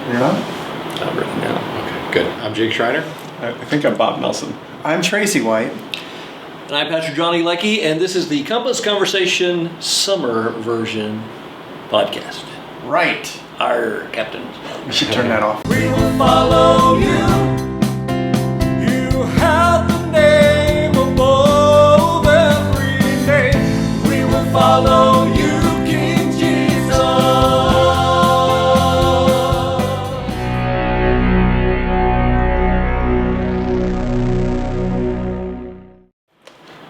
You're not? I'm ready now. Okay, good. I'm Jake Schriner. I think I'm Bob Nelson. I'm Tracey White. And I'm Pastor Johnny Leckie, and this is the Compass Conversation Summer Version podcast. Right. Our captain. We should turn that off. We will follow you. You have the name above every name. We will follow you, King Jesus.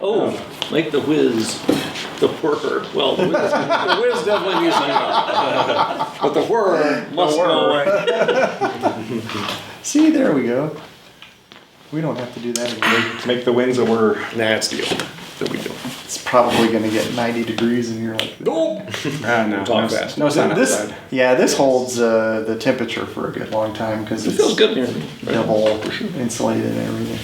Oh, make the whiz the whir. Well, the whiz definitely needs to go. But the whir must go away. See, there we go. We don't have to do that again. Make the winds a whir. That's the deal that we do. It's probably going to get 90 degrees in here. Like Nope. No, Talk no, fast. no sun outside. Yeah, this holds the temperature for a good long time because It it's feels good in here. double insulated and everything.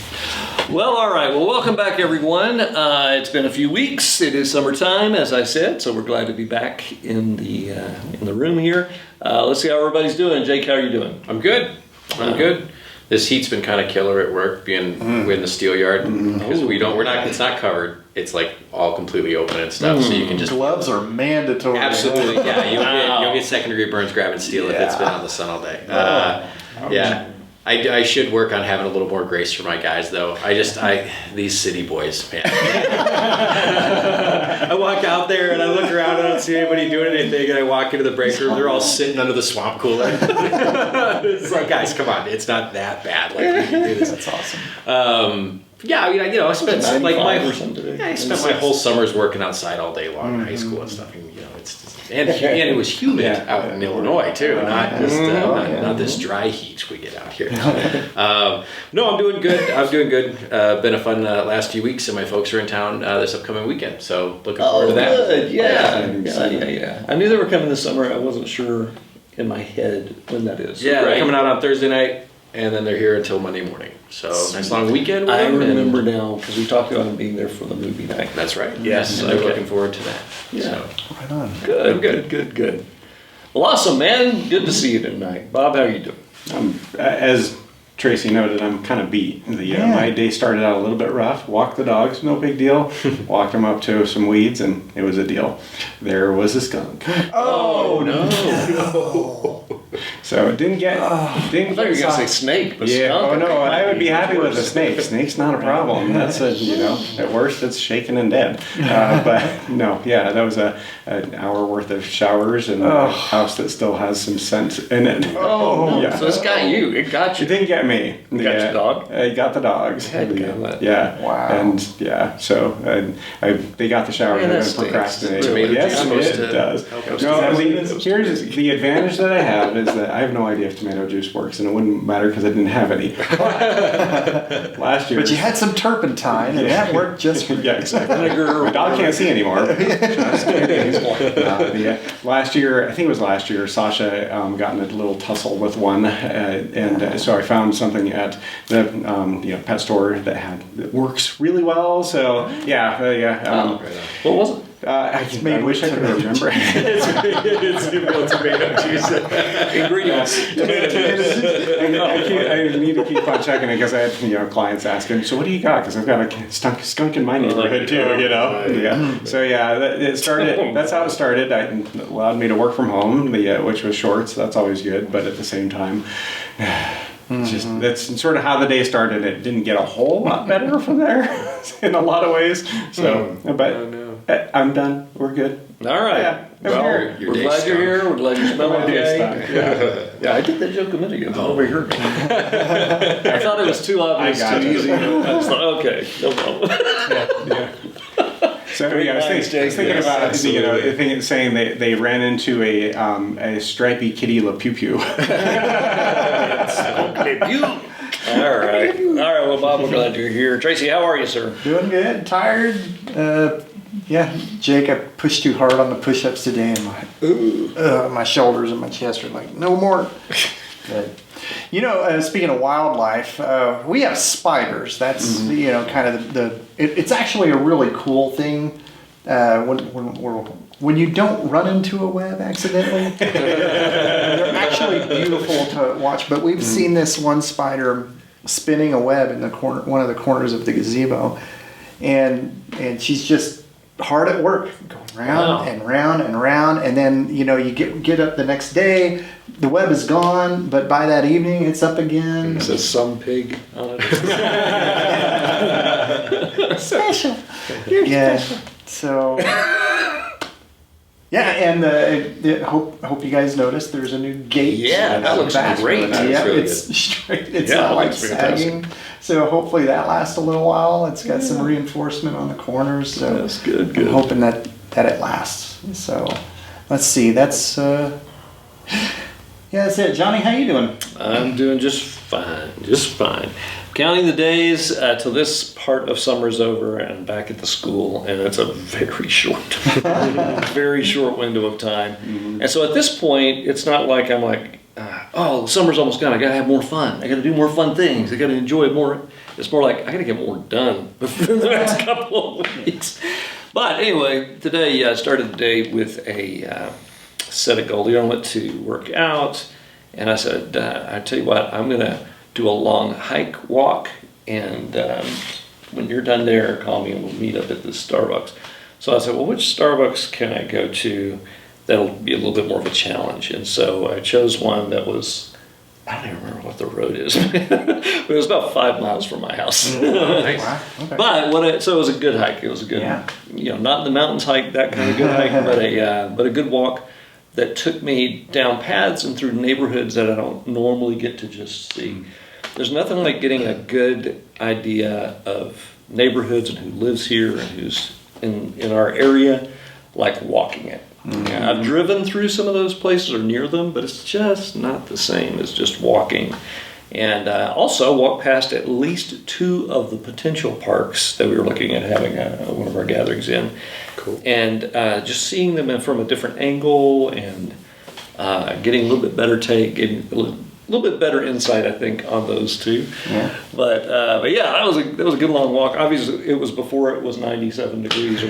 Well, all right. Well, welcome back, everyone. It's been a few weeks. It is summertime, as I said, so we're glad to be back in the room here. Let's see how everybody's doing. Jake, how are you doing? I'm good. I'm good. This heat's been kind of killer at work, being we're in the steel yard because it's not covered. It's like all completely open and stuff, so you can just Gloves are mandatory. absolutely, yeah. You'll get second degree burns grabbing steel if it's been on the sun all day. Yeah. I should work on having a little more grace for my guys, though. These city boys, man. I walk out there and I look around and I don't see anybody doing anything, and I walk into the break room, they're all sitting under the swamp cooler. It's like, guys, come on, it's not that bad. Like, we can do this. That's awesome. I spent I spent my whole summer summers working outside all day long in high school and stuff. And, and it was humid out in Illinois too, not this dry heat we get out here. No, I'm doing good. Been a fun last few weeks, and my folks are in town this upcoming weekend, so looking forward to that. Good. Yeah. I knew they were coming this summer. I wasn't sure in my head when that is. Yeah, they're coming out on Thursday night, and then they're here until Monday morning. So nice long weekend with I them, remember now because we talked about them being there for the movie night. That's right. Yes, I'm looking forward to that. Yeah. So. Right on. Good. Well, awesome, man. Good to see you tonight. Bob, how are you doing? As Tracy noted, I'm kind of beat. My day started out a little bit rough. Walked the dogs, no big deal. Walked them up to some weeds, and it was a deal. There was a skunk. Oh no! So it didn't get. I thought you were going to say snake, but Yeah. skunk. Oh no! I would be happy with a snake. Snake's not a problem. That's at worst it's shaken and dead. But no, yeah, that was an hour worth of showers in a house that still has some scent in it. Oh, yeah. So it's got you. It got you. It didn't get me. You got your dog? I got the dogs. Headgum. Yeah. Wow. And yeah, so they got the shower. Yeah, and that I stinks. procrastinated. Tomato Yes, juice supposed it to does. help No, us. Is that what it the, here's the advantage that I have is that I have no idea if tomato juice works, and it wouldn't matter because I didn't have any. Last year. But you had some turpentine, and that worked just for you. Yeah, exactly. My dog can't see anymore. Just kidding. Last year, I think it was last year, Sasha got in a little tussle with one, and so I found something at the pet store that works really well. So What was it? I wish I could remember. It's real tomato juice. Ingredients. I need to keep on checking it because I had clients asking, so what do you got? Because I've got a skunk in my neighborhood too, Yeah. So it started. That's how it started. It allowed me to work from home, which was short, so that's always good. But at the same time. That's sort of how the day started. It didn't get a whole lot better from there in a lot of ways. So, but I'm done. We're good. All right. Yeah, Well, your we're day's glad you're done. here. We're glad you smell My day's okay. Yeah, I did that joke a minute ago. Nobody heard me. I thought it was too obvious, I got too it. easy. I was like, okay, no problem. Yeah. So I was thinking about the thing saying they ran into a stripy kitty La Pew Pew. All right. Well, Bob, we're glad you're here. Tracy, how are you, sir? Doing good. Tired. Jake, I pushed too hard on the push-ups today, and my shoulders and my chest are like, no more. But, speaking of wildlife, we have spiders. That's kind of it's actually a really cool thing when you don't run into a web accidentally. They're actually beautiful to watch. But we've seen this one spider spinning a web in the corner, one of the corners of the gazebo, and she's just hard at work, going round and round and round. And then you get up the next day, the web is gone, but by that evening it's up again. It says some pig on it. Special. You're special. So. Yeah, and hope you guys noticed there's a new gate. Yeah, that looks great. Yeah, really it's good. straight. It's Yeah, not that like looks fantastic. sagging. So hopefully that lasts a little while. It's got some reinforcement on the corners. So That's good. I'm hoping that it lasts. So let's see. That's that's it. Johnny, how you doing? I'm doing just fine. Counting the days till this part of summer's over and back at the school, and it's a very short window of time. And so at this point, it's not like I'm like, oh, summer's almost gone. I gotta have more fun. I gotta do more fun things. I gotta enjoy it more. It's more like I gotta get more done within the next couple of weeks. But anyway, today I started the day with a set of goals. I went to work out, and I said, I tell you what, I'm gonna do a long hike, walk, and when you're done there, call me and we'll meet up at the Starbucks. So I said, well, which Starbucks can I go to that'll be a little bit more of a challenge? And so I chose one that was, I don't even remember what the road is, but it was about 5 miles from my house. Nice. Wow. Okay. But so it was a good hike. It was a good, not the mountains hike, that kind of good hike, but a good walk that took me down paths and through neighborhoods that I don't normally get to just see. There's nothing like getting a good idea of neighborhoods and who lives here and who's in our area, like walking it. Mm-hmm. I've driven through some of those places or near them, but it's just not the same as just walking. And also walk past at least 2 of the potential parks that we were looking at having one of our gatherings in. Cool. And just seeing them from a different angle and getting a little bit better take, getting a little bit better insight, I think, on those 2. Yeah. But yeah, that was a good long walk. Obviously, it was before it was 97 degrees.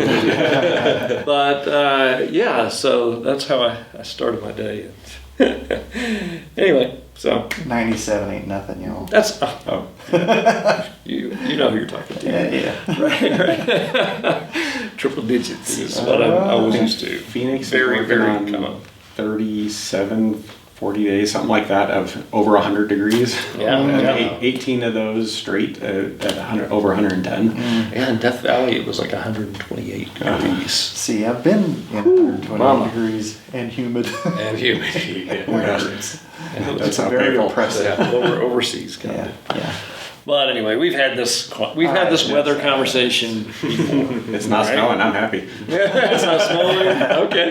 But yeah, so that's how I started my day. Anyway, so 97 ain't nothing, y'all. that's you know who you're talking to. Yeah. Right. Triple digits is what I was used to. Phoenix is very working on common. 37, 40 days, something like that, of over 100 degrees. Yeah. 18 of those straight at over 110. And Death Valley, it was like 128 degrees. See, I've been in 120 degrees and humid. And humidity. That's not very painful. oppressive. Overseas kind of. Yeah. But anyway, we've had this weather conversation before. It's not snowing, I'm happy. It's not snowing. Okay.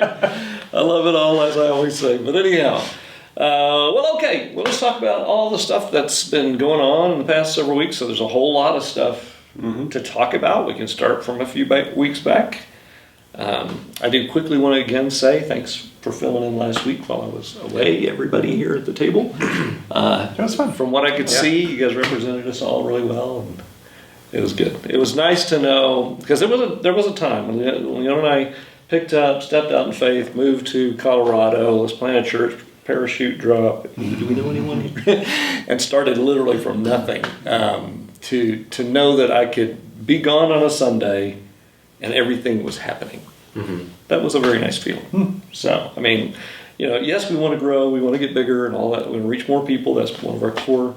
I love it all, as I always say. But anyhow, okay. Well, let's talk about all the stuff that's been going on in the past several weeks. So there's a whole lot of stuff to talk about. We can start from a few weeks back. I do quickly want to again say thanks for filling in last week while I was away, everybody here at the table. It was fun. From what I could see, you guys represented us all really well, and it was good. It was nice to know, because there was a time when Leon and I picked up, stepped out in faith, moved to Colorado, let's plant a church, parachute drop, do we know anyone here? And started literally from nothing, to know that I could be gone on a Sunday and everything was happening. Mm-hmm. That was a very nice feeling. So, I mean, yes, we want to grow, we want to get bigger and all that, we want to reach more people, that's one of our core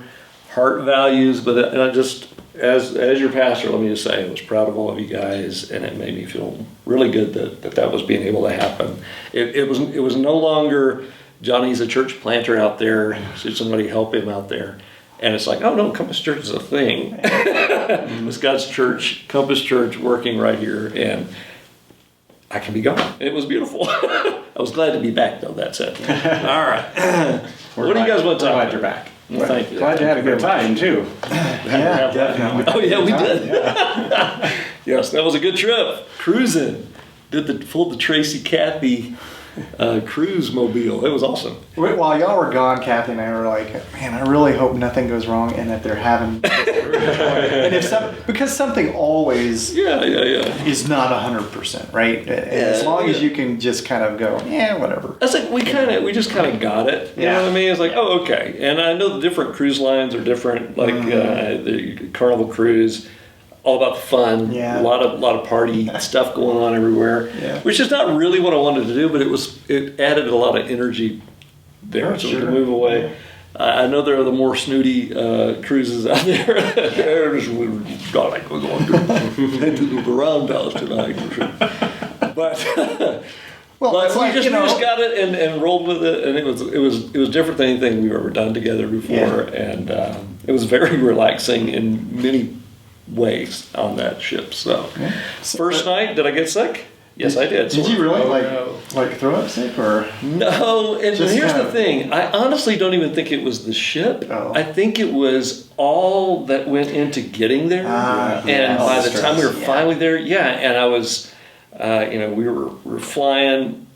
heart values, but I just, as your pastor, let me just say, I was proud of all of you guys, and it made me feel really good that was being able to happen. It was no longer, Johnny's a church planter out there, should somebody help him out there? And it's like, oh no, Compass Church is a thing. It's God's church, Compass Church, working right here, and I can be gone. It was beautiful. I was glad to be back, though, that said. All right. What do you guys want to talk about? Glad you're back. Well, thank you. Glad you had a good time, too. Yeah, definitely. Oh, yeah, we did. Yes, that was a good trip. Cruising. Pulled the Tracy Kathy cruise mobile. It was awesome. While y'all were gone, Kathy and I were like, man, I really hope nothing goes wrong and that they're having. And because something always is not 100%, right? And as long as you can just kind of go, yeah, whatever. I was like, we just kind of got it. You know what I mean? It's like, oh, okay. And I know the different cruise lines are different. Like the Carnival Cruise, all about the fun. Yeah. A lot of party stuff going on everywhere. Yeah. Which is not really what I wanted to do, but it added a lot of energy there, so we could move away. Yeah. I know there are the more snooty cruises out there. We're going to the roundhouse tonight. But Well, it's we like, just got it and rolled with it, and it was different than anything we've ever done together before, and it was very relaxing in many ways on that ship. So, first night, did I get sick? Yes, I did. Did you really like throw up sick or? No, and Just here's kind the of- thing. I honestly don't even think it was the ship. Oh. I think it was all that went into getting there. And by the time we were finally there, and I was, we were flying,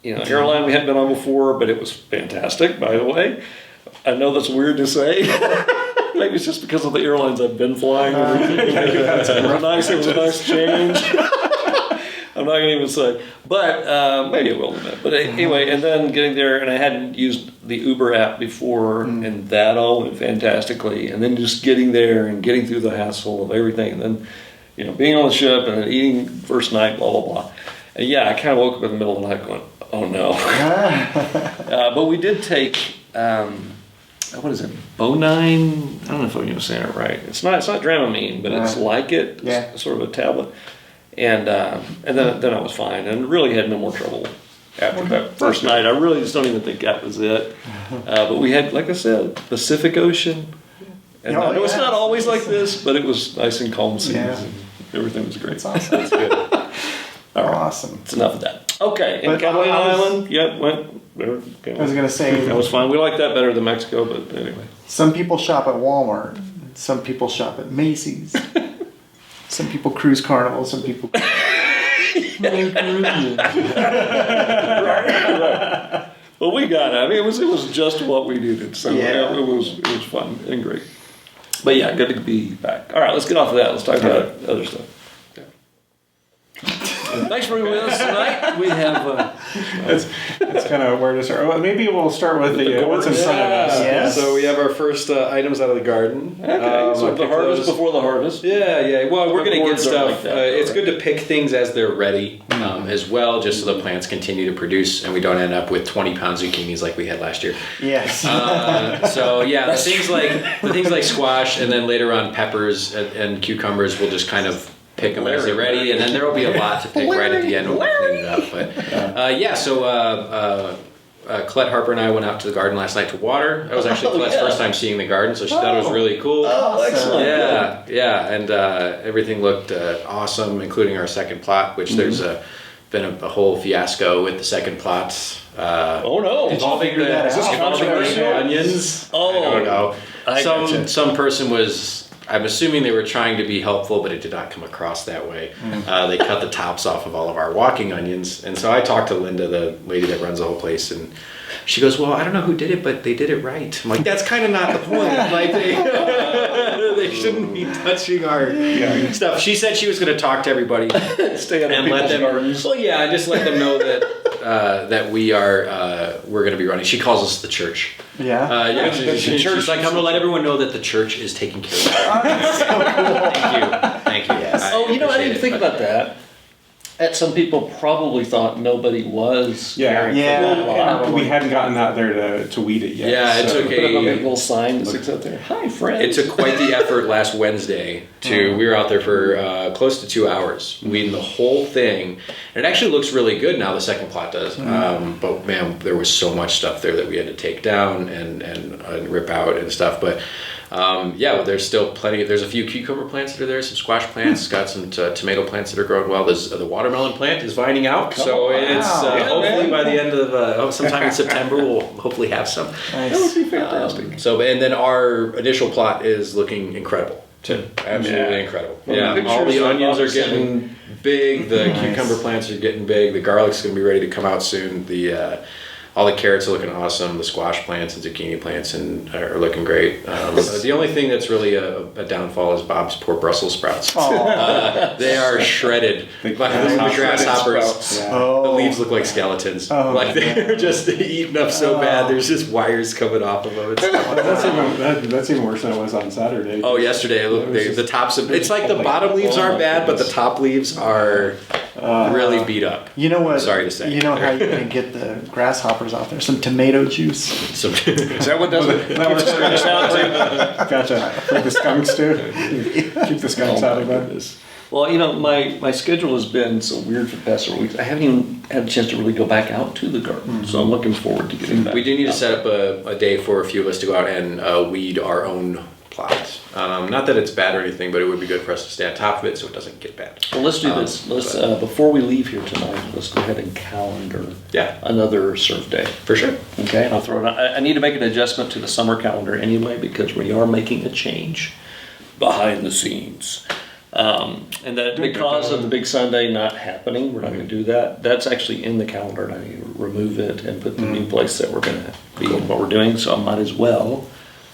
airline we hadn't been on before, but it was fantastic, by the way. I know that's weird to say. Maybe it's just because of the airlines I've been flying. It was a nice change. I'm not going to even say. But maybe I will in a minute. But anyway, and then getting there, and I hadn't used the Uber app before, and that all went fantastically. And then just getting there and getting through the hassle of everything. And then, being on the ship and then eating first night, blah, blah, blah. And I kind of woke up in the middle of the night going, oh no. But we did take... what is it? Bonine? I don't know if I'm saying it right. It's not Dramamine, but it's like it. It's sort of a tablet. And then I was fine, and really had no more trouble after that first night. I really just don't even think that was it. But we had, like I said, Pacific Ocean. And I know it's not always like this, but it was nice and calm seas. Yeah. And everything was great. That's awesome. That's good. All right. Awesome. It's enough of that. Okay, and But Catalina I was- Island, went there. I was gonna say That was fine. We like that better than Mexico, but anyway. some people shop at Walmart, some people shop at Macy's, some people cruise Carnival, some people. Well, we got it. I mean, it was just what we needed. So it was fun and great. But good to be back. All right, let's get off of that. Let's talk about other stuff. Thanks for being with us tonight. We have. That's kind of where to start. Well, maybe we'll start with the what's in front of us. Yes. So we have our first items out of the garden. Okay, so the harvest before the harvest. Yeah. Well, we're going to get Boards aren't stuff. like that, It's right? good to pick things as they're ready as well, just so the plants continue to produce and we don't end up with 20-pound zucchinis like we had last year. Yes. The things like squash, and then later on peppers and cucumbers, we'll just kind of pick them as they're ready, and then there will be a lot to pick right at the end when we clean it up. But so Colette Harper and I went out to the garden last night to water. That was actually Colette's first time seeing the garden, so she thought it was really cool. Oh, excellent. Yeah, and everything looked awesome, including our second plot, which there's been a whole fiasco with the second plot. Oh no! Involving figure that out? involving onions. Oh. I don't know. Gotcha. Some person was. I'm assuming they were trying to be helpful, but it did not come across that way. They cut the tops off of all of our walking onions, and so I talked to Linda, the lady that runs the whole place, and she goes, "Well, I don't know who did it, but they did it right." I'm like, "That's kind of not the point. Like they shouldn't be touching our stuff." She said she was going to talk to everybody Stay out of and let people's them. gardens. Well, yeah, just let them know that we're going to be running. She calls us the church. Yeah. She's like, I'm going to let everyone know that the church is taking care of it. Thank you. Yes. I didn't think about that. Some people probably thought nobody was caring for the plot. We hadn't gotten out there to weed it yet. Yeah, it took Put up a big a. little sign that sticks out there. Hi, friends. It took quite the effort last Wednesday. We were out there for close to 2 hours, weeding the whole thing. And it actually looks really good now, the second plot does. But man, there was so much stuff there that we had to take down and rip out and stuff. But there's still plenty. There's a few cucumber plants that are there, some squash plants, got some tomato plants that are growing well. There's the watermelon plant is vining out, so it's hopefully by the end of sometime in September we'll hopefully have some. Nice. That would be fantastic. And then our initial plot is looking incredible Absolutely incredible. Well, Yeah, the all pictures the are onions are obviously- getting big. The Nice. cucumber plants are getting big. The garlic's going to be ready to come out soon. All the carrots are looking awesome. The squash plants and zucchini plants are looking great. The only thing that's really a downfall is Bob's poor Brussels sprouts. They are shredded. The Like the grasshoppers. Yeah. The leaves look like skeletons. Oh, like they're just eaten up so bad. There's just wires coming off of them. That's even worse than it was on Saturday. Oh, yesterday, the tops of it's like the bottom leaves aren't bad, but the top leaves are really beat up. You know what? Sorry to say. You know how you can get the grasshoppers out there? Some tomato juice. So, Is that what does it? That was Skunks out too? Gotcha. For the skunks too. Keep the skunks out of it. Well, you know, my schedule has been so weird for the past several weeks. I haven't even had a chance to really go back out to the garden, so I'm looking forward to getting back. we do need to out. set up a day for a few of us to go out and weed our own plot. Not that it's bad or anything, but it would be good for us to stay on top of it so it doesn't get bad. Well, let's do this. Let's before we leave here tonight, let's go ahead and calendar another surf day. For sure. Okay, and I'll throw it on. I need to make an adjustment to the summer calendar anyway because we are making a change behind the scenes. And that because of the big Sunday not happening, we're not going to do that. That's actually in the calendar, and I need to remove it and put the new place that we're going to be and what we're doing. So I might as well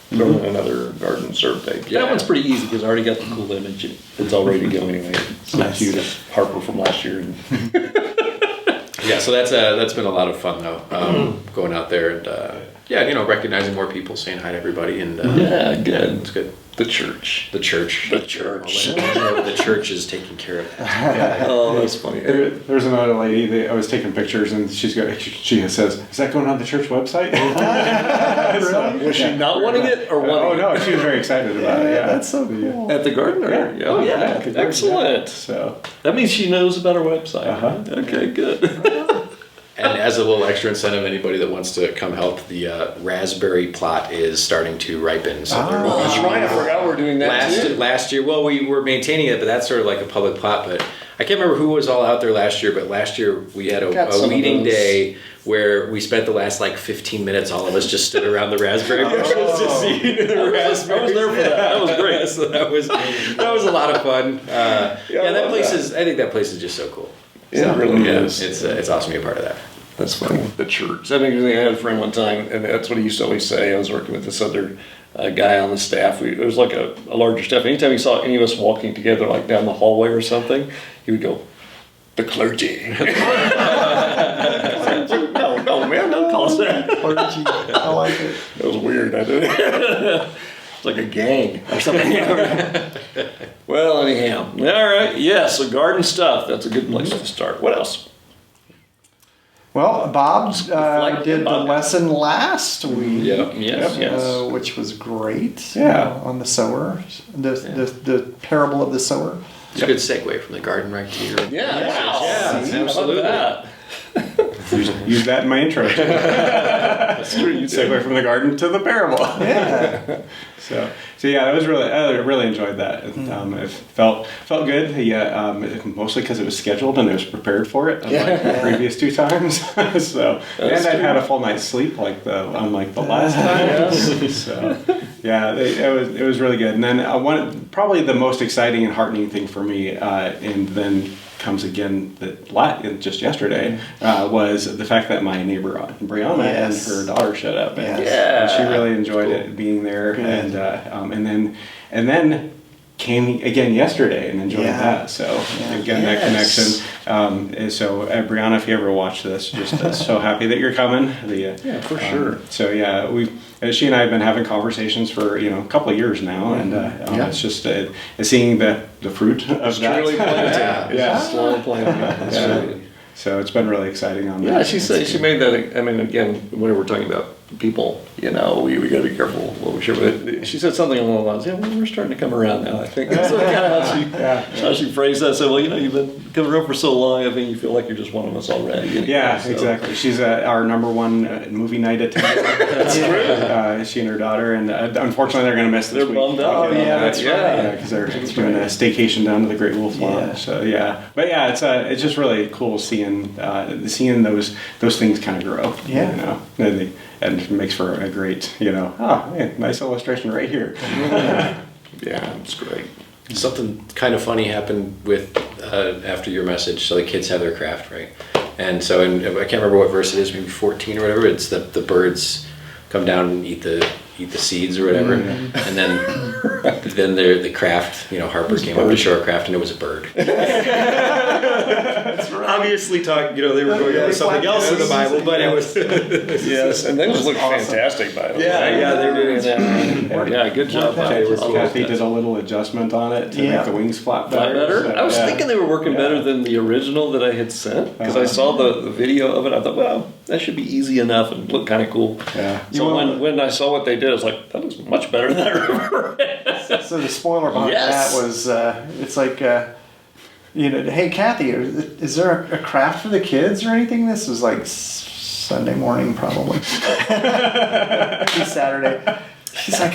throw in another garden serve day. Yeah. That one's pretty easy because I already got the cool image. It's all ready to go anyway. It's not huge. Harper from last year. And Yeah, so that's been a lot of fun though, going out there and recognizing more people, saying hi to everybody, and yeah, good. it's good. The church. The church. The church. The church is taking care of that. Oh, that's funny. There's another lady that I was taking pictures, and she says, "Is that going on the church website?" Really? Was she not wanting it or wanting Oh it? no, she was very excited about it. Yeah, That's so cool. At the garden? Or? Yeah. Oh, yeah. Yeah, the garden, Excellent. So That means she knows about our website. Uh-huh. Okay, good. And as a little extra incentive, anybody that wants to come help, the raspberry plot is starting to ripen. So Oh, that's right. I forgot we're doing that too. last year, well, we were maintaining it, but that's sort of like a public plot. But I can't remember who was all out there last year, but last year we had Got a some of weeding those. day where we spent the last like 15 minutes, all of us just stood around the raspberry bushes just seeing the raspberries. I was there for that. That was great. So that was a lot of fun. I That love place that. I think that place is just so cool. It really is. It's awesome to be a part of that. That's funny. The church. I think I had a friend one time, and that's what he used to always say. I was working with this other guy on the staff. It was like a larger staff. Anytime he saw any of us walking together, like down the hallway or something, he would go, "The clergy." No, man, don't call us that. Clergy. I like it. It was weird. I did. It's like a gang or something. Well, anyhow. All right. Yeah, so garden stuff. That's a good place to start. What else? Well, Bob Reflect did the about it. lesson last week. Yes. Which was great. Yeah. On the sower, the parable of the sower. It's a good segue from the garden right to your. Yeah, See? absolutely. use that in my intro. That's true. You Segue from the garden to the parable. Yeah. So yeah, it was I really enjoyed that. It felt good. Mostly because it was scheduled and I was prepared for it, unlike the previous two times. So That's I'd true. had a full night's sleep, unlike the last time. Yes. So yeah, it was really good. And then probably the most exciting and heartening thing for me, and then comes again just yesterday, was the fact that my neighbor Brianna and her daughter showed up, and, Yes. and she really enjoyed it being there, Good. and then came again yesterday and enjoyed that. So again, that connection. So Brianna, if you ever watch this, just so happy that you're coming. for sure. So yeah, she and I have been having conversations for a couple of years now, and it's just seeing the fruit of that. Truly planting. Yeah. Slow planting. Absolutely. So it's been really exciting on that. Yeah, she made that. I mean, again, when we're talking about people, we got to be careful what we share. But she said something along the lines. Yeah, well, we're starting to come around now. I think that's kind of how she phrased that. So, you've been coming around for so long. I think you feel like you're just one of us already. Yeah, So- exactly. She's our number one movie night attendant. That's true. She and her daughter, and unfortunately, they're going to miss this They're week. bummed out. Oh, yeah, that's right. Because they're doing a staycation down to the Great Wolf Lodge. Yeah. So yeah, but yeah, it's just really cool seeing those things kind of grow. Yeah. And it makes for a great, nice illustration right here. Yeah, it's great. Something kind of funny happened with after your message. So the kids have their craft, right? And so, I can't remember what verse it is, maybe 14 or whatever. It's the birds come down and eat the seeds or whatever, and then the craft. Harper came up to show our craft, and it was a bird. Obviously, they were going on something else in the Bible, but it was yes, and those look fantastic, by the way. Yeah, they did. Yeah, good job. Kathy did a little adjustment on it to make the wings flap better. So, I was thinking they were working better than the original that I had sent, because I saw the video of it. I thought, well, that should be easy enough and look kind of cool. Yeah. So when I saw what they did, I was like, that looks much better than I remember. So the spoiler behind that was, it's like, hey Kathy, is there a craft for the kids or anything? This was like Sunday morning, probably. Maybe Saturday. She's like,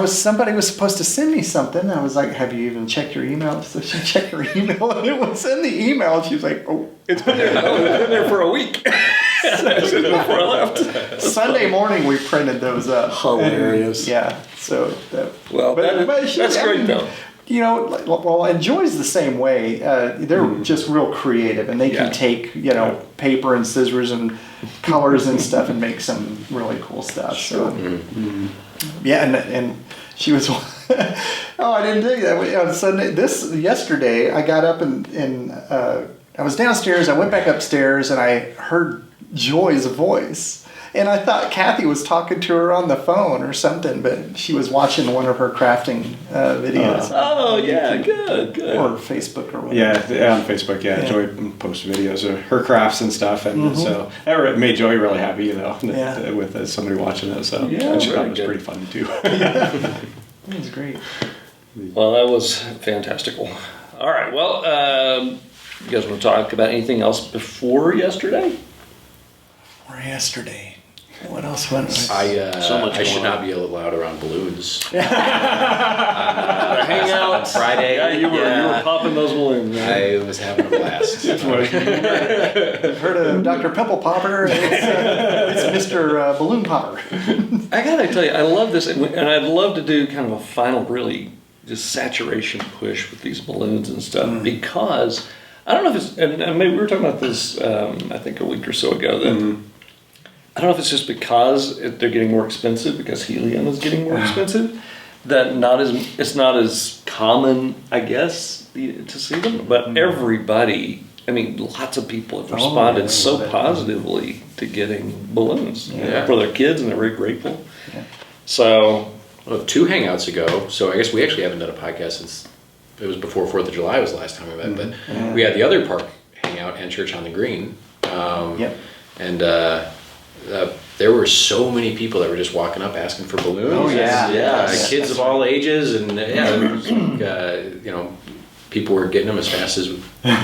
somebody was supposed to send me something. I was like, have you even checked your email? So she checked her email, and it was in the email. She was like, oh, it's been there for a week. Before I left. Sunday morning we printed those up. Hilarious. Yeah. So that's great though. And Joy's the same way. They're just real creative, and they can take paper and scissors and colors and stuff and make some really cool stuff. Sure. So and she was. Oh, I didn't think that on Sunday. Yesterday, I got up and I was downstairs. I went back upstairs and I heard Joy's voice. And I thought Kathy was talking to her on the phone or something, but she was watching one of her crafting videos. Oh, yeah, good. Or Facebook or whatever. Yeah, on Facebook, Joy posts videos of her crafts and stuff, and so that made Joy really happy, with somebody watching it. So and she thought it was pretty funny too. That was great. Well, that was fantastical. All right, well, you guys want to talk about anything else before yesterday? Or yesterday. What else went? I should not be allowed around balloons. Hangout on Friday. Yeah, you were popping those balloons. I was having a blast. You've heard of Dr. Pimple Popper? It's Mr. Balloon Popper. I gotta tell you, I love this, and I'd love to do kind of a final, really just saturation push with these balloons and stuff, because I don't know if it's, and maybe we were talking about this, I think a week or so ago, that I don't know if it's just because they're getting more expensive, because helium is getting more expensive, that it's not as common, I guess, to see them. But everybody, lots of people have responded so positively to getting balloons for their kids, and they're very grateful. Yeah. So, 2 hangouts ago, so I guess we actually haven't done a podcast since it was before 4th of July was the last time we met, but we had the other park hangout and Church on the Green. And there were so many people that were just walking up asking for balloons. Oh yeah, kids of all ages, and people were getting them as fast as you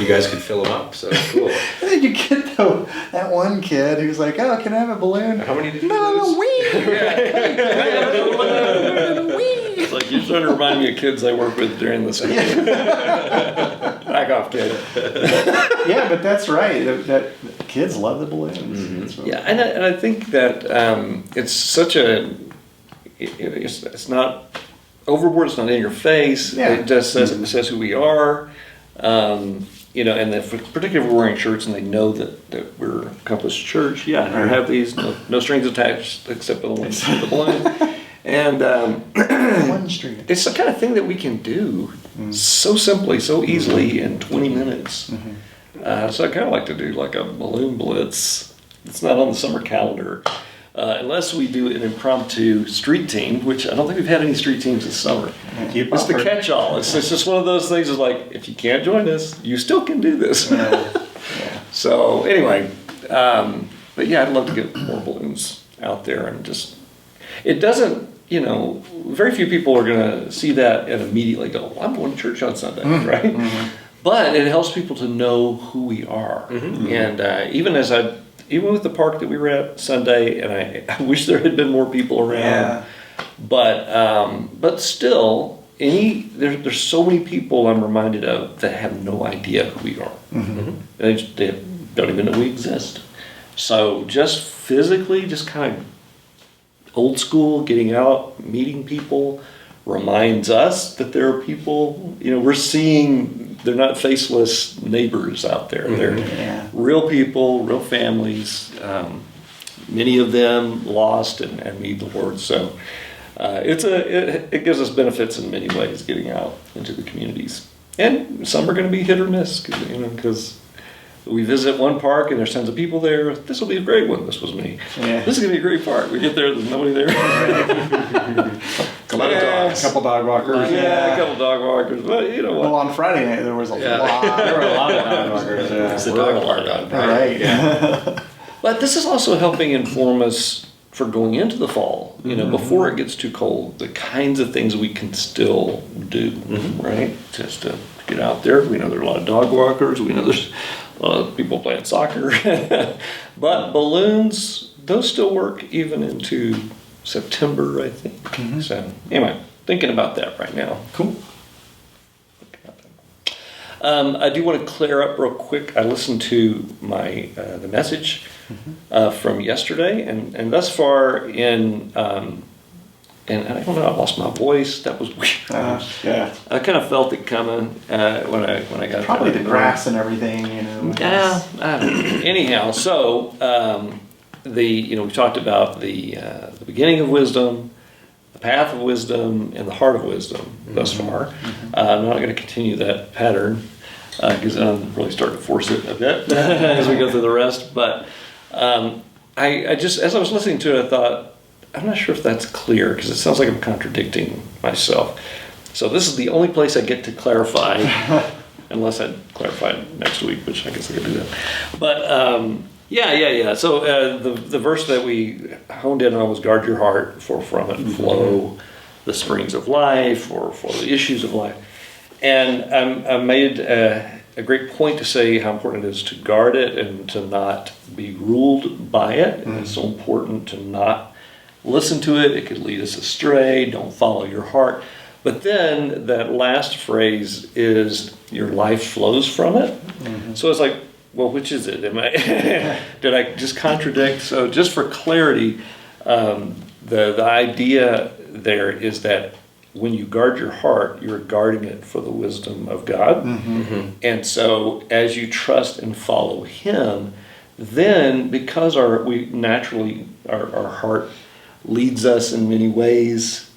guys could fill them up. So cool. And then you get that one kid who's like, "Oh, can I have a balloon?" How many did you lose? It's like you're trying to remind me of kids I work with during the school. Back off, kid. Yeah, but that's right. That kids love the balloons. Yeah, and I think that it's such it's not overboard. It's not in your face. Yeah. It just says who we are. And particularly if we're wearing shirts and they know that we're Compass Church. Yeah, I have these no strings attached except for the one with the balloon. And one string. It's the kind of thing that we can do so simply, so easily in 20 minutes. So I kind of like to do like a balloon blitz. It's not on the summer calendar. Unless we do an impromptu street team, which I don't think we've had any street teams this summer. It's the catch-all. It's just one of those things. It's like, if you can't join us, you still can do this. So anyway, but yeah, I'd love to get more balloons out there, and just, it doesn't, very few people are going to see that and immediately go, well, I'm going to church on Sunday, right? But it helps people to know who we are. And even with the park that we were at Sunday, and I wish there had been more people around, but still, there's so many people I'm reminded of that have no idea who we are. They don't even know we exist. So just physically, just kind of old school, getting out, meeting people, reminds us that there are people, we're seeing, they're not faceless neighbors out there. They're real people, real families, many of them lost and need the Lord. So it gives us benefits in many ways getting out into the communities. And some are going to be hit or miss, because we visit one park and there's tons of people there. This will be a great one. This was me. Yeah. This is going to be a great park. We get there, there's nobody there. A couple dog walkers. A couple dog walkers. But you know what? Well, on Friday night there was a lot. There were a lot of dog walkers. It's the dog park on Friday. Right. But this is also helping inform us for going into the fall, before it gets too cold, the kinds of things we can still do, right? Just to get out there. We know there are a lot of dog walkers. We know there's a lot of people playing soccer. But balloons, those still work even into September, I think. So anyway, thinking about that right now. Cool. I do want to clear up real quick. I listened to the message from yesterday, and thus far and I don't know, I lost my voice. That was weird. I kind of felt it coming when I got probably the grass and everything, Yeah, I don't know. Anyhow, so we talked about the beginning of wisdom, the path of wisdom, and the heart of wisdom thus far. I'm not going to continue that pattern because I'm really starting to force it a bit as we go through the rest. But I just, as I was listening to it, I thought, I'm not sure if that's clear because it sounds like I'm contradicting myself. So this is the only place I get to clarify, unless I clarify next week, which I guess I could do that. But yeah. So the verse that we honed in on was guard your heart, for from it flow the springs of life, or for the issues of life. And I made a great point to say how important it is to guard it and to not be ruled by it. And it's so important to not listen to it. It could lead us astray. Don't follow your heart. But then that last phrase is your life flows from it. So it's like, well, which is it? Did I just contradict? So just for clarity, the idea there is that when you guard your heart, you're guarding it for the wisdom of God. And so as you trust and follow Him, then because our heart leads us in many ways,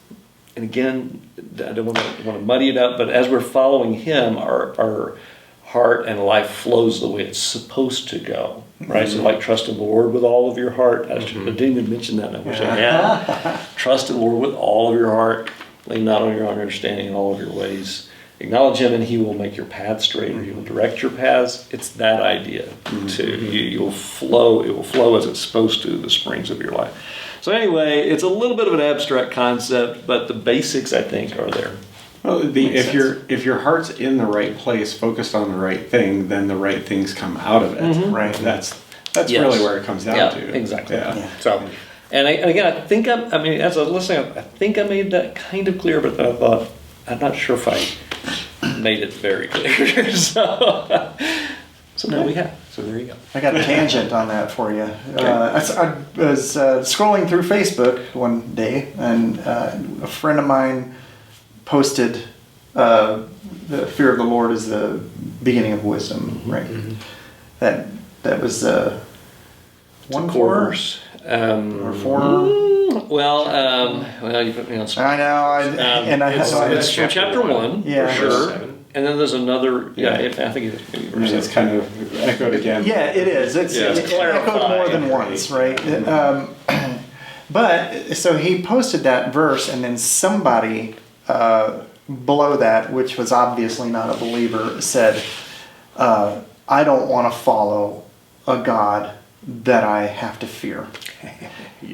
and again, I don't want to muddy it up, but as we're following Him, our heart and life flows the way it's supposed to go, right? So like trust in the Lord with all of your heart. I didn't even mention that, and I wish I had. Trust in the Lord with all of your heart. Lean not on your own understanding in all of your ways. Acknowledge Him and He will make your path straight, or He will direct your paths. It's that idea too. It will flow as it's supposed to, the springs of your life. So anyway, it's a little bit of an abstract concept, but the basics, I think, are there. Well, if your heart's in the right place, focused on the right thing, then the right things come out of it. Right. That's really where it comes down to. Exactly. Yeah. So, and again, I think as I was listening, I think I made that kind of clear, but then I thought, I'm not sure if I made it very clear. So now we have. So there you go. I got a tangent on that for you. I was scrolling through Facebook one day, and a friend of mine posted, "The fear of the Lord is the beginning of wisdom." Right. That was one course or four. Well, you put me on spot. I know. It's from chapter 1, for sure. 7. And then there's another, I think it's maybe verse 7. It's kind of echoed again. Yeah, it is. It's echoed more than once, right? But, so he posted that verse, and then somebody below that, which was obviously not a believer, said, I don't want to follow a God that I have to fear.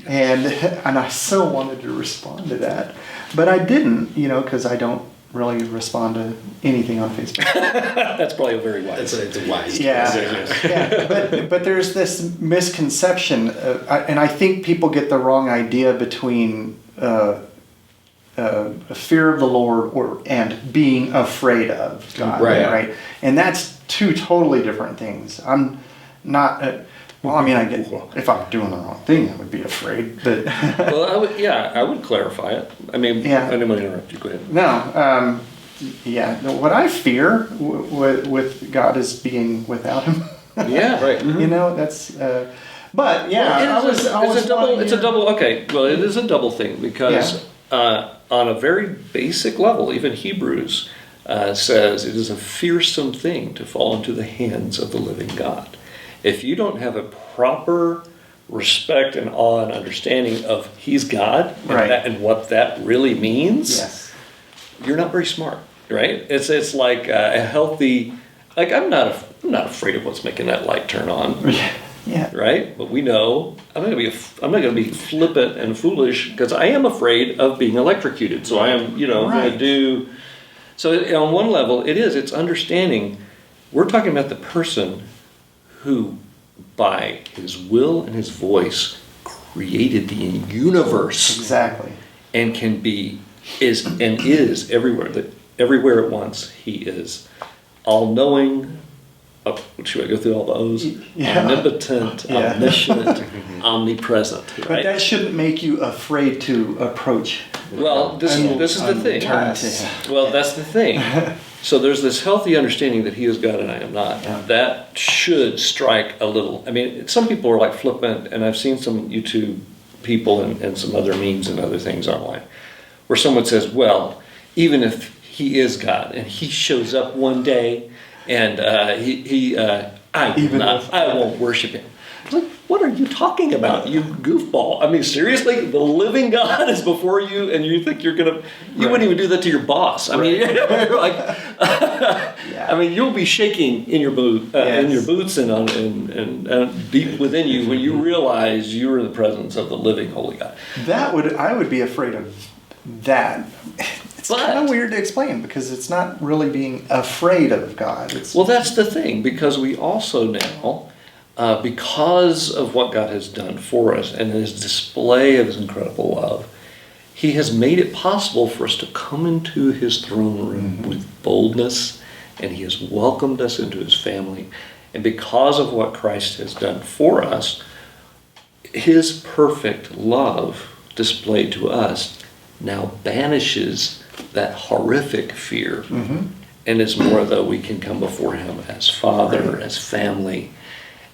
And I so wanted to respond to that. But I didn't, because I don't really respond to anything on Facebook. That's probably a very wise. It's a wise. Yeah. But there's this misconception, and I think people get the wrong idea between a fear of the Lord and being afraid of God. Right. And that's two totally different things. I'm not. Well, I mean, I get if I'm doing the wrong thing, I would be afraid. But Well, I would clarify it. I mean, Yeah. I didn't want to interrupt you. Go ahead. no, no, what I fear with God is being without Him. Yeah, right. You know, that's. But yeah, It's a double. Okay, well, it is a double thing because on a very basic level, even Hebrews says it is a fearsome thing to fall into the hands of the living God. If you don't have a proper respect and awe and understanding of He's God and what that really means, Yes. you're not very smart, right? It's like a healthy. Like I'm not afraid of what's making that light turn on. Yeah. Right, but we know I'm not going to be flippant and foolish because I am afraid of being electrocuted. So I am, going to do. So on one level, it's understanding. We're talking about the person who, by his will and his voice, created the universe. Exactly. And is everywhere. Everywhere at once, He is all-knowing. Should I go through all the O's? Yeah. Omnipotent, omniscient, omnipresent. Right? But that shouldn't make you afraid to approach. Well, this is the thing. Turn to Him. Well, that's the thing. So there's this healthy understanding that He is God and I am not. Yeah. That should strike a little. I mean, some people are like flippant, and I've seen some YouTube people and some other memes and other things online where someone says, well, even if He is God and He shows up one day and I won't worship Him. It's like, what are you talking about, you goofball? I mean, seriously, the living God is before you, and you think you wouldn't even do that to your boss. I mean, you're like, I mean, you'll be shaking in your boots and deep within you when you realize you're in the presence of the living holy God. I would be afraid of that. It's kind of weird to explain because it's not really being afraid of God. Well, that's the thing, because we also now, because of what God has done for us and His display of His incredible love, He has made it possible for us to come into His throne room with boldness, and He has welcomed us into His family. And because of what Christ has done for us, His perfect love displayed to us now banishes that horrific fear, and it's more though we can come before Him as Father, as family,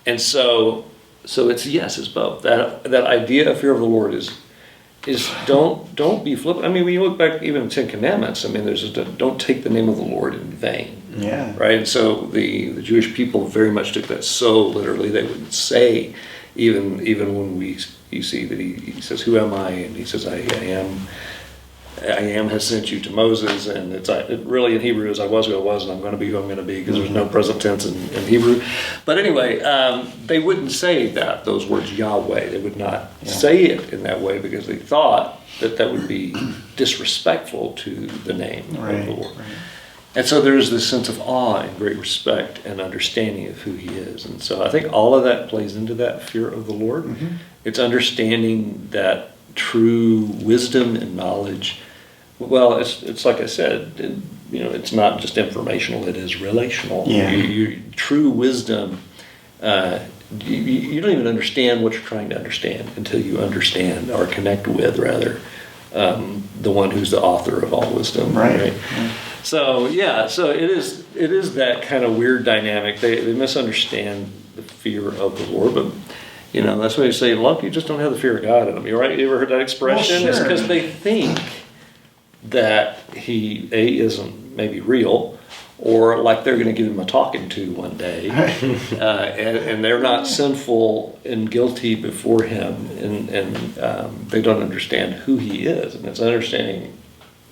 and so it's both. That idea of fear of the Lord is don't be flippant. I mean, when you look back even in the Ten Commandments, I mean, there's don't take the name of the Lord in vain. Yeah. Right. And so the Jewish people very much took that so literally. They would say, even when you see that he says, "Who am I?" and He says, "I am." I am has sent you to Moses, and it really in Hebrew is I was who I was, and I'm going to be who I'm going to be, because there's no present tense in Hebrew. But anyway, they wouldn't say those words Yahweh. They would not say it in that way because they thought that would be disrespectful to the name of the Lord. Right. And so there's this sense of awe and great respect and understanding of who He is. And so I think all of that plays into that fear of the Lord. Mm-hmm. It's understanding that true wisdom and knowledge. Well, it's like I said, it's not just informational; it is relational. Yeah. True wisdom. You don't even understand what you're trying to understand until you understand or connect with, rather, the one who's the author of all wisdom. Right. Yeah. So it is that kind of weird dynamic. They misunderstand the fear of the Lord, but. That's why you say a lot of people just don't have the fear of God in them. You're right. You ever heard that expression? Well, sure. It's because they think that He isn't maybe real, or like they're going to give Him a talking to one day, and they're not sinful and guilty before Him, and they don't understand who He is, and it's understanding,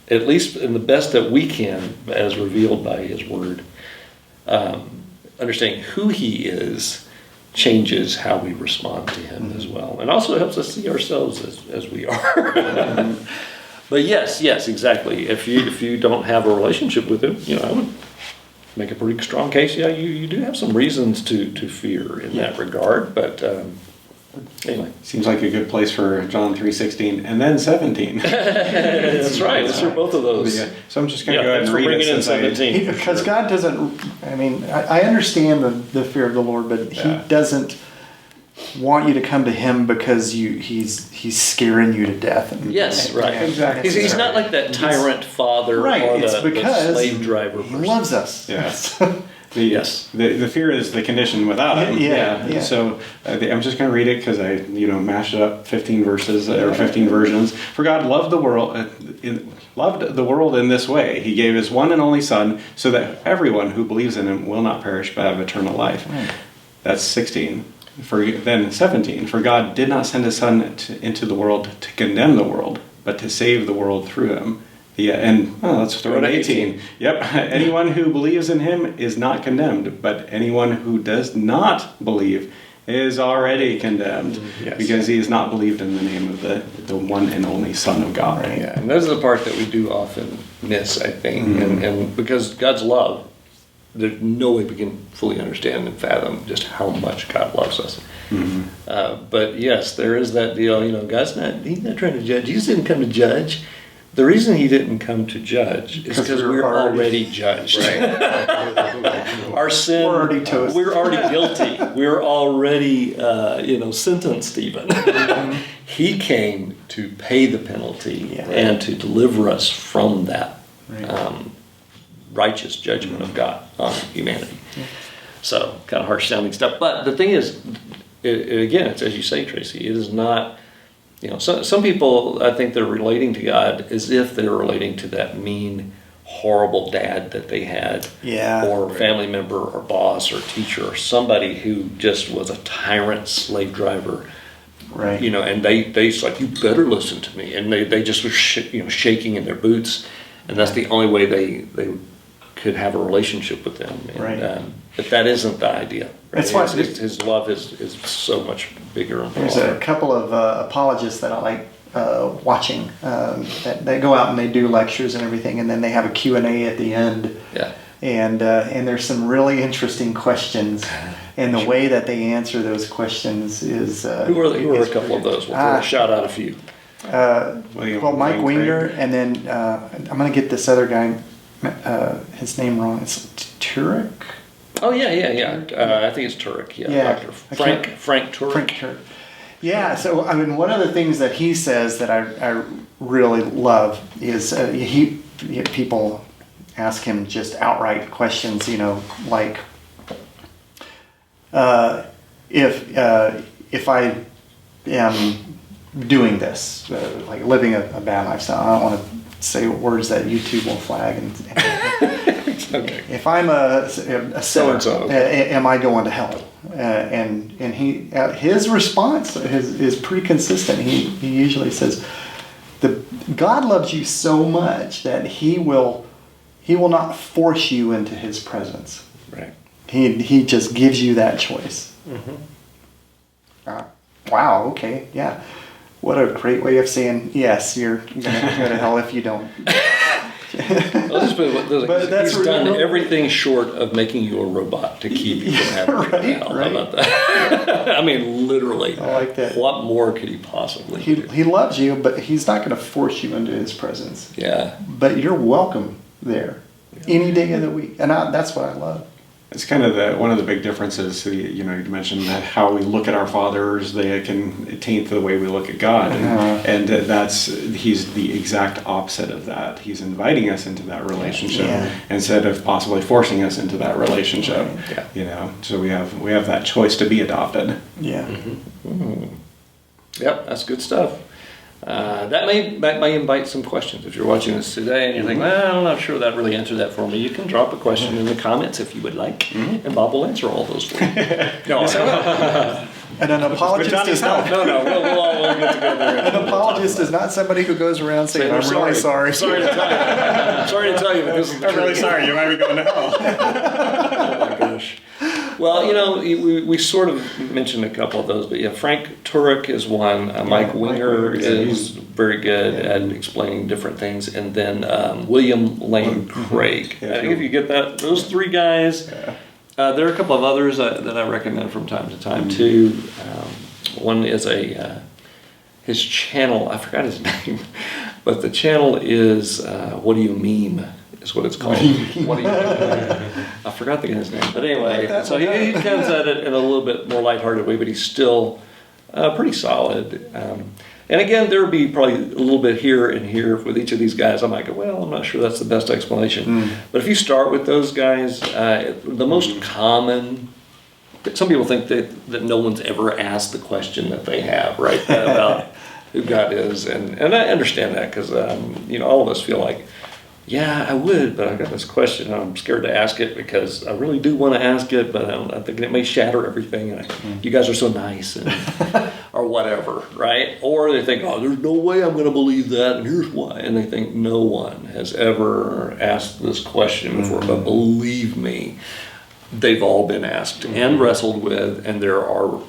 at least in the best that we can, as revealed by His Word, understanding who He is. Changes how we respond to Him as well, and also helps us see ourselves as we are. But yes, exactly. If you don't have a relationship with Him, I would make a pretty strong case. Yeah, you do have some reasons to fear in that regard. But anyway, seems like a good place for John 3:16 and then 17. That's right. Let's hear both of those. Yeah. So I'm just going to go ahead and read it since 17. Because God doesn't. I mean, I understand the fear of the Lord, but He doesn't want you to come to him because he's scaring you to death. Yes, right. Exactly. He's not like that tyrant father Right, or it's the because slave driver he person. loves us. Yes. Yes. The fear is the condition without him. Yeah. So I'm just going to read it because I mashed it up 15 verses or 15 versions. For God loved the world in this way. He gave his one and only Son so that everyone who believes in him will not perish but have eternal life. Right. That's 16. Then 17. For God did not send his Son into the world to condemn the world, but to save the world through him. Let's throw in 18. Yep. Anyone who believes in him is not condemned, but anyone who does not believe is already condemned because he has not believed in the name of the one and only Son of God. Right. Yeah, and those are the part that we do often miss, I think. And because God's love, there's no way we can fully understand and fathom just how much God loves us. But yes, there is that deal, God's he's not trying to judge. Jesus didn't come to judge. The reason he didn't come to judge is because we're already judged. Right. Our sin, we're already toast. We're already guilty. We're already, sentenced even. He came to pay the penalty and to deliver us from that righteous judgment of God on humanity. So, kind of harsh sounding stuff. But the thing is, again, it's as you say, Tracy, it is not... some people, I think they're relating to God as if they're relating to that mean, horrible dad that they had, or family member, or boss, or teacher, or somebody who just was a tyrant slave driver, right? And they's like, you better listen to me, and they just were shaking in their boots, and that's the only way they could have a relationship with them, and, but that isn't the idea. Right? That's why his love is so much bigger and broader. There's a couple of apologists that I like watching that go out and they do lectures and everything, and then they have a Q&A at the end. Yeah. And there's some really interesting questions, and the way that they answer those questions is... Who are a couple of those? We'll shout out a few. Mike Winger, and then I'm going to get this other guy, his name wrong. It's Turek? Oh, yeah. I think it's Turek. Yeah. Dr. Frank Turek. Frank Turek. Yeah, so, one of the things that he says that I really love is people ask him just outright questions, like, if I am doing this, like living a bad lifestyle, I don't want to say words that YouTube will flag. Okay. If I'm a sinner, am I going to hell? And his response is pretty consistent. He usually says, God loves you so much that He will not force you into His presence. Right. He just gives you that choice. Mm-hmm. Wow. Okay. Yeah. What a great way of saying yes. You're gonna go to hell if you don't. He's done everything short of making you a robot to keep you from having to go to hell. How about that? Literally. I like that. What more could he possibly do? He loves you, but he's not going to force you into his presence. Yeah. But you're welcome there any day of the week. And that's what I love. It's kind of one of the big differences. You mentioned that how we look at our fathers, they can taint the way we look at God, and he's the exact opposite of that. He's inviting us into that relationship instead of possibly forcing us into that relationship. Yeah. So we have that choice to be adopted. Yeah. Mm-hmm. Mm-hmm. Yep, that's good stuff. That may invite some questions. If you're watching this today and you think, I'm not sure that really answered that for me, you can drop a question in the comments if you would like, and Bob will answer all those for you. And an apologist is not. No, we'll all get together. An apologist is not somebody who goes around saying, "I'm really sorry." Sorry to tell you. I'm sorry to tell you, but this is the I'm really sorry. You might be going to hell. Oh my gosh. Well, we sort of mentioned a couple of those, but Frank Turek is one. Mike Winger is very good at explaining different things, and then William Lane Craig. I think if you get those three guys. There are a couple of others that I recommend from time to time too. One is his channel. I forgot his name, but the channel is What Do You Meme? is what it's called. What do you mean? I forgot the guy's name. But anyway, so he comes at it in a little bit more lighthearted way, but he's still pretty solid. And again, there would be probably a little bit here and here with each of these guys. I might go, well, I'm not sure that's the best explanation. But if you start with those guys, the most common, some people think that no one's ever asked the question that they have, right, about who God is. And I understand that because, all of us feel like, yeah, I would, but I've got this question and I'm scared to ask it because I really do want to ask it, but I think it may shatter everything. And you guys are so nice or whatever, right? Or they think, oh, there's no way I'm going to believe that, and here's why. And they think no one has ever asked this question before, but believe me, they've all been asked and wrestled with, and there are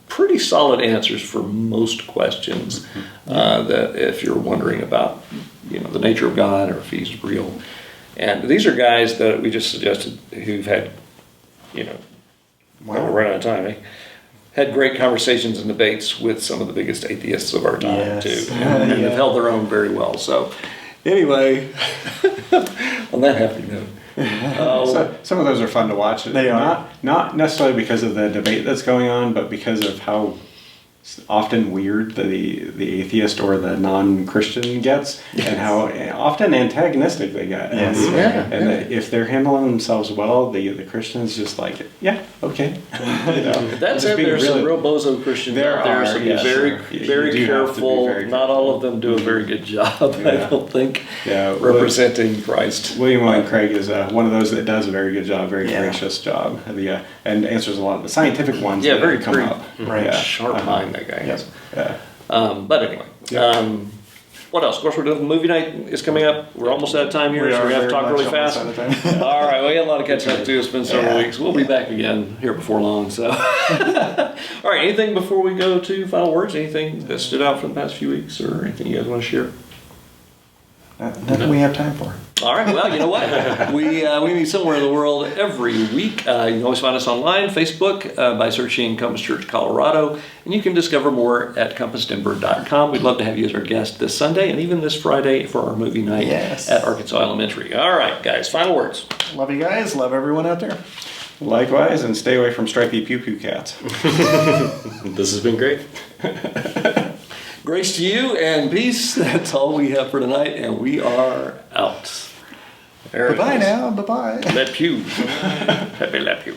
pretty solid answers for most questions that if you're wondering about the nature of God or if he's real. And these are guys that we just suggested who've had, we're running out of time, had great conversations and debates with some of the biggest atheists of our time, too. And have held their own very well. So, anyway, on that happy note. Some of those are fun to watch. They are. Not necessarily because of the debate that's going on, but because of how often weird the atheist or the non-Christian gets, and how often antagonistic they get. And if they're handling themselves well, the Christian's just like, yeah, okay. That's it. There's some real bozo Christians out there, so be very careful. Not all of them do a very good job, I don't think, representing Christ. William Lane Craig is one of those that does a very good job, very gracious job, and answers a lot of the scientific ones that very come up. Right, sharp mind that guy has. Yeah. But anyway, what else? Of course, we're doing movie night is coming up. We're almost out of time here, so we have to talk really fast. All right, we got a lot of catching up to do. It's been several weeks. We'll be back again here before long. So, all right. Anything before we go to final words? Anything that stood out from the past few weeks, or anything you guys want to share? Nothing we have time for. All right, well, you know what? We meet somewhere in the world every week. You can always find us online, Facebook, by searching Compass Church Colorado, and you can discover more at compassdenver.com. We'd love to have you as our guest this Sunday and even this Friday for our movie night at Arkansas Elementary. All right, guys, final words. Love you guys. Love everyone out there. Likewise, and stay away from stripy pew-pew cats. This has been great. Grace to you and peace. That's all we have for tonight, and we are out. Bye-bye now. Bye-bye. Let pew. Happy let pew.